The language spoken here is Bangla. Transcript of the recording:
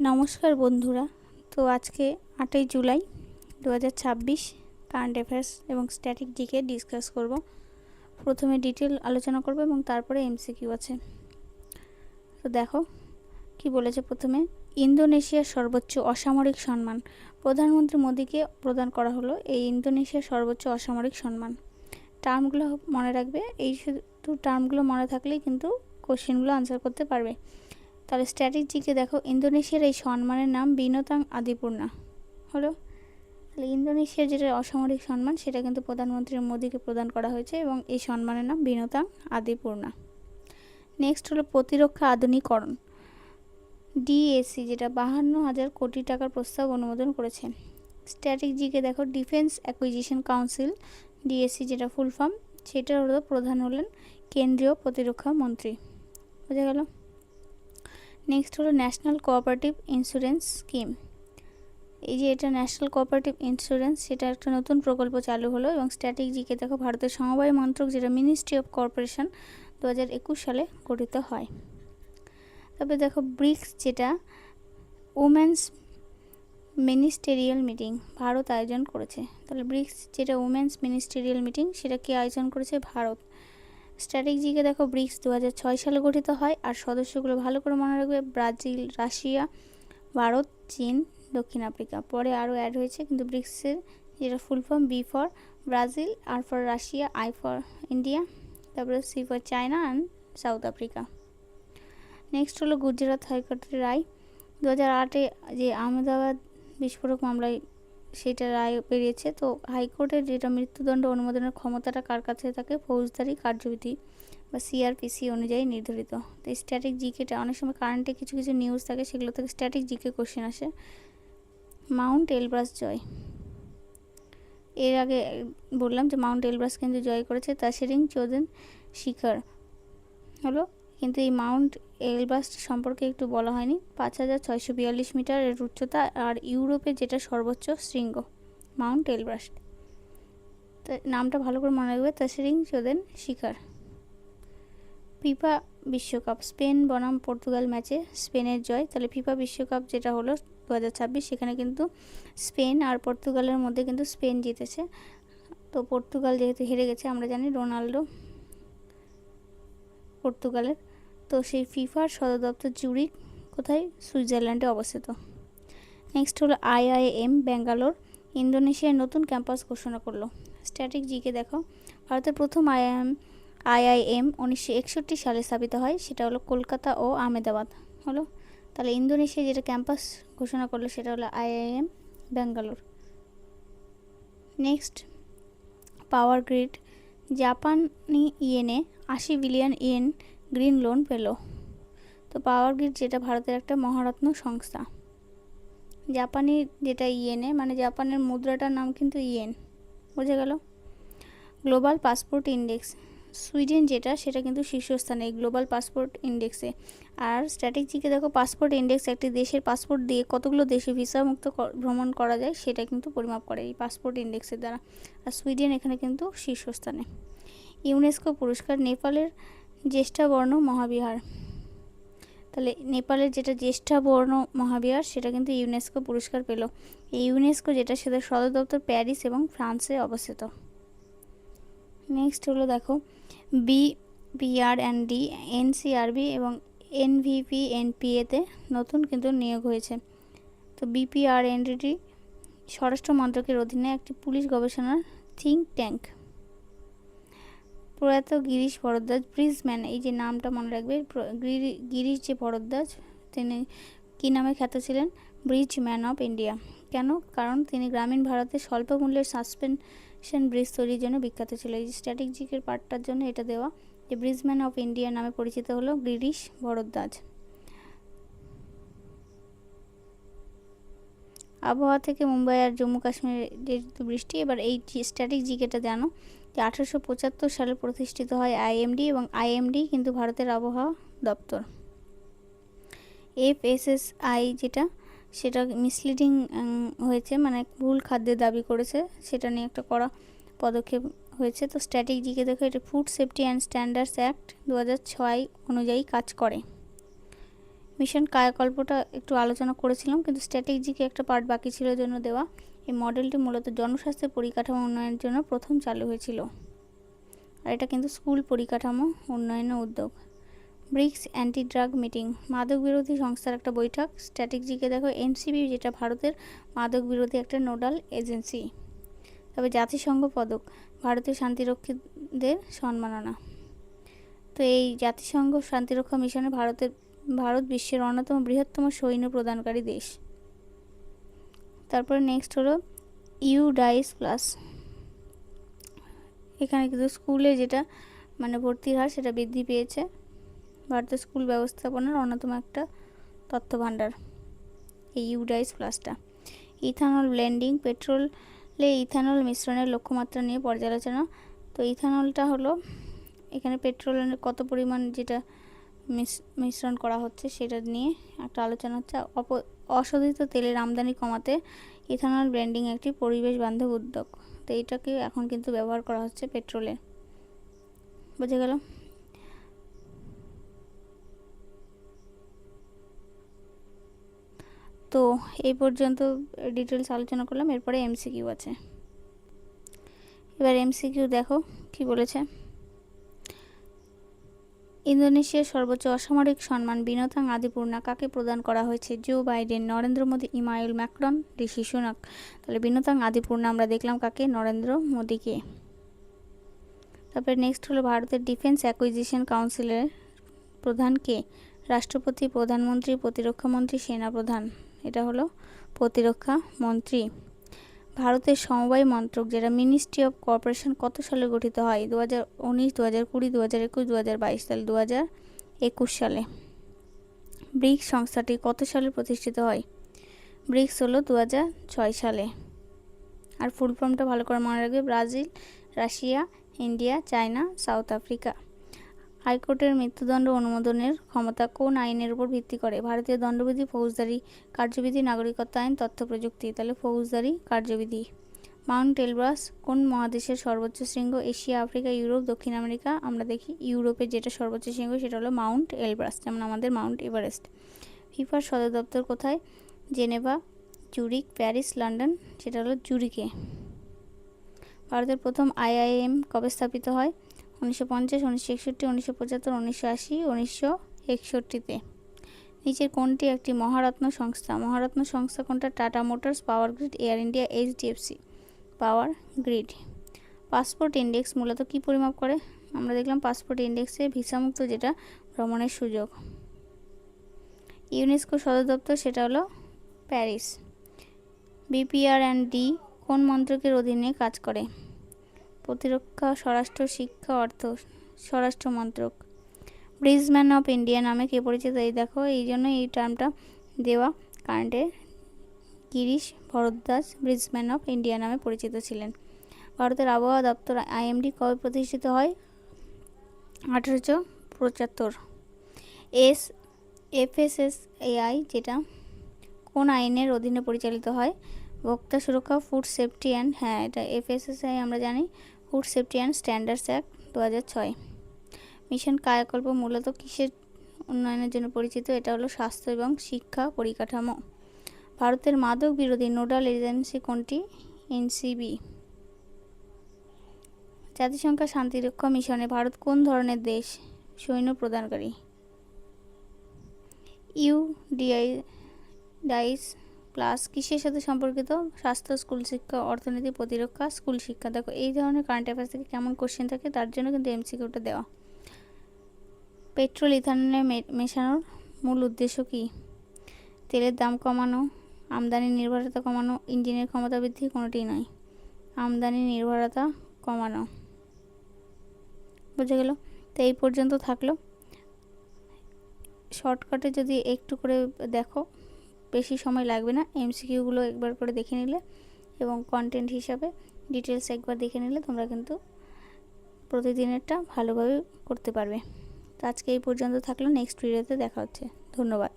নমস্কার বন্ধুরা। তো আজকে 8ই জুলাই 2026 কারেন্ট অ্যাফেয়ার্স এবং স্ট্যাটিক জিকে ডিসকাস করব। প্রথমে ডিটেল আলোচনা করব এবং তারপরে এমসিকিউ আছে। তো দেখো কি বলেছে। প্রথমে, ইন্দোনেশিয়ার সর্বোচ্চ অসামরিক সম্মান প্রধানমন্ত্রী মোদীকে প্রদান করা হলো এই ইন্দোনেশিয়ার সর্বোচ্চ অসামরিক সম্মান। টার্মগুলো মনে রাখবে, এই শুধু টার্মগুলো মনে থাকলেই কিন্তু কোশ্চেনগুলো আনসার করতে পারবে। তাহলে স্ট্র্যাটেজিকে দেখো, ইন্দোনেশিয়ার এই সম্মানের নাম বিনোতাং আদিপূর্ণা হলো। তাহলে ইন্দোনেশিয়ার যেটা অসামরিক সম্মান সেটা কিন্তু প্রধানমন্ত্রী মোদীকে প্রদান করা হয়েছে এবং এই সম্মানের নাম বিনোতাং আদিপূর্ণা। নেক্সট হলো প্রতিরক্ষা আধুনিকরণ। ডিএসি যেটা 52,000 কোটি টাকার প্রস্তাব অনুমোদন করেছে। স্ট্র্যাটেজিকে দেখো, ডিফেন্স অ্যাকুইজিশন কাউন্সিল ডিএসি যেটা ফুল ফর্ম, সেটার হলো প্রধান হলেন কেন্দ্রীয় প্রতিরক্ষা মন্ত্রী। বোঝা গেল। নেক্সট হলো ন্যাশনাল কোঅপারেটিভ ইন্স্যুরেন্স স্কিম। এই যে এটা ন্যাশনাল কোঅপারেটিভ ইন্স্যুরেন্স, সেটা একটা নতুন প্রকল্প চালু হলো এবং স্ট্র্যাটেজিকে দেখো, ভারতের সমবায় মন্ত্রক যেটা মিনিস্ট্রি অফ কর্পোরেশন 2021 সালে গঠিত হয়। তবে দেখো, ব্রিক্স যেটা উমেন্স মিনিস্টেরিয়াল মিটিং ভারত আয়োজন করেছে। তাহলে ব্রিক্স যেটা উমেন্স মিনিস্টেরিয়াল মিটিং, সেটা কে আয়োজন করেছে? ভারত। স্ট্র্যাটেজিকে দেখো, ব্রিক্স 2006 সালে গঠিত হয় আর সদস্যগুলো ভালো করে মনে রাখবে, ব্রাজিল, রাশিয়া, ভারত, চীন, দক্ষিণ আফ্রিকা। পরে আরও অ্যাড হয়েছে, কিন্তু ব্রিক্সের যেটা full form, B for Brazil, R for Russia, I for India, তারপরে C for China and South Africa. Next হলো গুজরাট হাইকোর্টের রায়। 2008-এ যে আহমেদাবাদ বিস্ফোরক মামলায় সেটা রায় বেরিয়েছে। তো হাইকোর্টের যেটা মৃত্যুদণ্ড অনুমোদনের ক্ষমতাটা কার কাছে থাকে? ফৌজদারি কার্যবিধি বা সিআরপিসি অনুযায়ী নির্ধারিত। তো স্ট্যাটিক জিকেটা অনেক সময় কারেন্টে কিছু কিছু নিউজ থাকে, সেগুলো থেকে স্ট্যাটিক জিকে কোশ্চেন আসে। মাউন্ট এলব্রাস জয়, এর আগে বললাম যে মাউন্ট এলব্রাস কিন্তু জয় করেছে তাসেরিং চোদেন শিখর হলো, কিন্তু এই মাউন্ট এলব্রাস সম্পর্কে একটু বলা হয়নি। 5,642 মিটার এর উচ্চতা আর ইউরোপের যেটা সর্বোচ্চ শৃঙ্গ মাউন্ট এলব্রাস। তো নামটা ভালো করে মনে রাখবে, তাসেরিং চোদেন শিখর। ফিফা বিশ্বকাপ স্পেন বনাম পর্তুগাল ম্যাচে স্পেনের জয়। তাহলে ফিফা বিশ্বকাপ যেটা হলো 2026, সেখানে কিন্তু স্পেন আর পর্তুগালের মধ্যে কিন্তু স্পেন জিতেছে। তো পর্তুগাল যেহেতু হেরে গেছে, আমরা জানি রোনাল্ডো পর্তুগালের। তো সেই ফিফার সদর দপ্তর জুরিক কোথায়? সুইজারল্যান্ডে অবস্থিত। নেক্সট হলো আইআইএম ব্যাঙ্গালোর ইন্দোনেশিয়ার নতুন ক্যাম্পাস ঘোষণা করলো। স্ট্যাটিক জিকে দেখো, ভারতের প্রথম আইআইএম 1961 সালে স্থাপিত হয়, সেটা হলো কলকাতা ও আহমেদাবাদ হলো। তাহলে ইন্দোনেশিয়া যেটা ক্যাম্পাস ঘোষণা করলো সেটা হলো IIM Bangalore. Next, power grid. জাপানি ইয়েনে 80 বিলিয়ন ইয়েন গ্রিন লোন পেল। তো পাওয়ার গ্রিড যেটা ভারতের একটা মহারত্ন সংস্থা। জাপানি যেটা ইয়েনে, মানে জাপানের মুদ্রাটার নাম কিন্তু ইয়েন। বোঝা গেল। গ্লোবাল পাসপোর্ট ইন্ডেক্স, সুইডেন যেটা, সেটা কিন্তু শীর্ষস্থানে এই গ্লোবাল পাসপোর্ট ইন্ডেক্সে। আর স্ট্র্যাটেজিকে দেখো, পাসপোর্ট ইন্ডেক্স একটি দেশের পাসপোর্ট দিয়ে কতগুলো দেশে ভিসা মুক্ত ভ্রমণ করা যায় সেটা কিন্তু পরিমাপ করে এই পাসপোর্ট ইন্ডেক্সের দ্বারা। আর সুইডেন এখানে কিন্তু শীর্ষস্থানে। ইউনেস্কো পুরস্কার নেপালের জ্যেষ্ঠাবর্ণ মহাবিহার। তাহলে নেপালের যেটা জ্যেষ্ঠাবর্ণ মহাবিহার, সেটা কিন্তু ইউনেস্কো পুরস্কার পেল। এই ইউনেস্কো যেটা, সেটা সদর দপ্তর প্যারিস এবং ফ্রান্সে অবস্থিত। নেক্সট হলো দেখো, বিপিআর&ডি, এনসিআরবি এবং এনভিপিএনপিএতে নতুন কিন্তু নিয়োগ হয়েছে। তো বিপিআর&ডি স্বরাষ্ট্র মন্ত্রকের অধীনে একটি পুলিশ গবেষণা থিঙ্ক ট্যাঙ্ক। প্রয়াত গিরিশ ভরদ্বাজ ব্রিজম্যান, এই যে নামটা মনে রাখবে, গিরিশ যে ভরদ্বাজ, তিনি কী নামে খ্যাত ছিলেন? Bridge man of India. কেন? কারণ তিনি গ্রামীণ ভারতে স্বল্প মূল্যের সাসপেনশন ব্রিজ তৈরির জন্য বিখ্যাত ছিল। এই স্ট্যাটিক জিকের পার্টটার জন্য এটা দেওয়া, যে ব্রিজম্যান অফ ইন্ডিয়া নামে পরিচিত হলো গিরিশ ভরদ্বাজ। আবহাওয়া থেকে মুম্বাই আর জম্মু কাশ্মীরে যেহেতু বৃষ্টি, এবার এই স্ট্যাটিক জিকেটা জানো যে 1875 সালে প্রতিষ্ঠিত হয় আইএমডি, এবং আইএমডি কিন্তু ভারতের আবহাওয়া দপ্তর। এফএসএসআই যেটা, সেটা মিসলিডিং হয়েছে, মানে ভুল খাদ্যের দাবি করেছে, সেটা নিয়ে একটা কড়া পদক্ষেপ হয়েছে। তো স্ট্যাটিক জিকে দেখো, এটা food safety and standards act 2006 অনুযায়ী কাজ করে। মিশন কায়াকল্পটা একটু আলোচনা করেছিলাম, কিন্তু স্ট্যাটিক জিকে একটা পার্ট বাকি ছিল জন্য দেওয়া। এই মডেলটি মূলত জনস্বাস্থ্যের পরিকাঠামো উন্নয়নের জন্য প্রথম চালু হয়েছিল, আর এটা কিন্তু স্কুল পরিকাঠামো উন্নয়নের উদ্যোগ। ব্রিক্স অ্যান্টি ড্রাগ মিটিং, মাদক বিরোধী সংস্থার একটা বৈঠক। স্ট্যাটিক জিকে দেখো এনসিবি, যেটা ভারতের মাদক বিরোধী একটা নোডাল এজেন্সি। তবে জাতিসংঘ পদক, ভারতীয় শান্তিরক্ষীদের সম্মাননা। তো এই জাতিসংঘ শান্তিরক্ষা মিশনে ভারত বিশ্বের অন্যতম বৃহত্তম সৈন্য প্রদানকারী দেশ। তারপরে নেক্সট হলো ইউডাইস প্লাস। এখানে কিন্তু স্কুলে যেটা ভর্তির হার সেটা বৃদ্ধি পেয়েছে। ভারতের স্কুল ব্যবস্থাপনার অন্যতম একটা তথ্য ভাণ্ডার এই ইউডাইস প্লাসটা। ইথানল ব্লেন্ডিং, পেট্রোলে ইথানল মিশ্রণের লক্ষ্যমাত্রা নিয়ে পর্যালোচনা। তো ইথানলটা হলো এখানে পেট্রোলের কত পরিমাণ যেটা মিশ্রণ করা হচ্ছে সেটা নিয়ে একটা আলোচনা হচ্ছে। অশোধিত তেলের আমদানি কমাতে ইথানল ব্লেন্ডিং একটি পরিবেশ বান্ধব উদ্যোগ। তো এইটাকে এখন কিন্তু ব্যবহার করা হচ্ছে পেট্রোলে। বুঝে গেল? তো এই পর্যন্ত ডিটেলস আলোচনা করলাম। এরপরে এমসিকিউ আছে। এবার এমসিকিউ দেখো কি বলেছে। ইন্দোনেশিয়ার সর্বোচ্চ অসামরিক সম্মান বিনতাং আদিপূর্ণা কাকে প্রদান করা হয়েছে? Joe Biden, Narendra Modi, Emmanuel Macron, Rishi Sunak. তাহলে বিনতাং আদিপূর্ণা আমরা দেখলাম কাকে? নরেন্দ্র মোদীকে। তারপরে নেক্সট হলো ভারতের ডিফেন্স অ্যাকুইজিশন কাউন্সিলের প্রধান কে? রাষ্ট্রপতি, প্রধানমন্ত্রী, প্রতিরক্ষা মন্ত্রী, সেনাপ্রধান। এটা হলো প্রতিরক্ষা মন্ত্রী। ভারতের সমবায় মন্ত্রক যেটা মিনিস্ট্রি অফ কর্পোরেশন কত সালে গঠিত হয়? 2019, 2020, 2021, 2022। তাহলে 2021 সালে। ব্রিক্স সংস্থাটি কত সালে প্রতিষ্ঠিত হয়? ব্রিক্স হলো 2006 সালে। আর ফুল ফর্মটা ভালো করে মনে রাখবে, Brazil, Russia, India, China, south Africa. হাইকোর্টের মৃত্যুদণ্ড অনুমোদনের ক্ষমতা কোন আইনের উপর ভিত্তি করে? ভারতীয় দণ্ডবিধি, ফৌজদারি কার্যবিধি, নাগরিকত্ব আইন, তথ্য প্রযুক্তি। তাহলে ফৌজদারি কার্যবিধি। মাউন্ট এলব্রাস কোন মহাদেশের সর্বোচ্চ শৃঙ্গ? এশিয়া, আফ্রিকা, ইউরোপ, দক্ষিণ আমেরিকা। আমরা দেখি ইউরোপের যেটা সর্বোচ্চ শৃঙ্গ সেটা হলো মাউন্ট এলব্রাস, যেমন আমাদের মাউন্ট এভারেস্ট। ফিফার সদর দপ্তর কোথায়? Geneva, Zurich, Paris, London. সেটা হলো জুরিকে। ভারতের প্রথম আইআইএম কবে স্থাপিত হয়? 1950, 1961, 1975, 1980, 1961-তে। নিচের কোনটি একটি মহারত্ন সংস্থা? মহারত্ন সংস্থা কোনটা? Tata motors, power grid, air India, HDFC. Power grid. Passport index মূলত কি পরিমাপ করে? আমরা দেখলাম পাসপোর্ট ইন্ডেক্সে ভিসামুক্ত যেটা ভ্রমণের সুযোগ। ইউনেস্কো সদর দপ্তর সেটা হলো প্যারিস। বিপিআর&ডি কোন মন্ত্রকের অধীনে কাজ করে? প্রতিরক্ষা, স্বরাষ্ট্র, শিক্ষা, অর্থ। স্বরাষ্ট্র মন্ত্রক। ব্রিজম্যান অফ ইন্ডিয়া নামে কে পরিচিত? এই দেখো এই জন্য এই টার্মটা দেওয়া, কারেন্টে গিরিশ ভরদ্বাজ ব্রিজম্যান অফ ইন্ডিয়া নামে পরিচিত ছিলেন। ভারতের আবহাওয়া দপ্তর আইএমডি কবে প্রতিষ্ঠিত হয়? 1875। এফএসএসএআই যেটা কোন আইনের অধীনে পরিচালিত হয়? ভোক্তা সুরক্ষা, ফুড সেফটি অ্যান্ড, হ্যাঁ এটা এফএসএসআই আমরা জানি, food safety and standards act 2006। Mission Kayakalpa মূলত কিসের উন্নয়নের জন্য পরিচিত? এটা হলো স্বাস্থ্য এবং শিক্ষা পরিকাঠামো। ভারতের মাদক বিরোধী নোডাল এজেন্সি কোনটি? এনসিবি। জাতিসংঘ শান্তিরক্ষা মিশনে ভারত কোন ধরনের দেশ সৈন্য প্রদানকারী? ইউডিআইস প্লাস কিসের সাথে সম্পর্কিত? স্বাস্থ্য, স্কুল শিক্ষা, অর্থনীতি, প্রতিরক্ষা, স্কুল শিক্ষা। দেখো এই ধরনের কারেন্ট অ্যাফেয়ার্স থেকে কেমন কোশ্চেন থাকে তার জন্য কিন্তু এমসিকিউটা দেওয়া। পেট্রোল ইথানলে মেশানোর মূল উদ্দেশ্য কি? তেলের দাম কমানো, আমদানি নির্ভরতা কমানো, ইঞ্জিনের ক্ষমতা বৃদ্ধি। কোনোটি নয়, আমদানি নির্ভরতা কমানো। বুঝে গেল? তো এই পর্যন্ত থাকলো। শর্টকাটে যদি একটু করে দেখো, বেশি সময় লাগবে না। এমসিকিউগুলো একবার করে দেখে নিলে এবং কন্টেন্ট হিসাবে ডিটেলস একবার দেখে নিলে তোমরা কিন্তু প্রতিদিনেরটা ভালোভাবে করতে পারবে। তো আজকে এই পর্যন্ত থাকলো, নেক্সট ভিডিওতে দেখা হচ্ছে। ধন্যবাদ।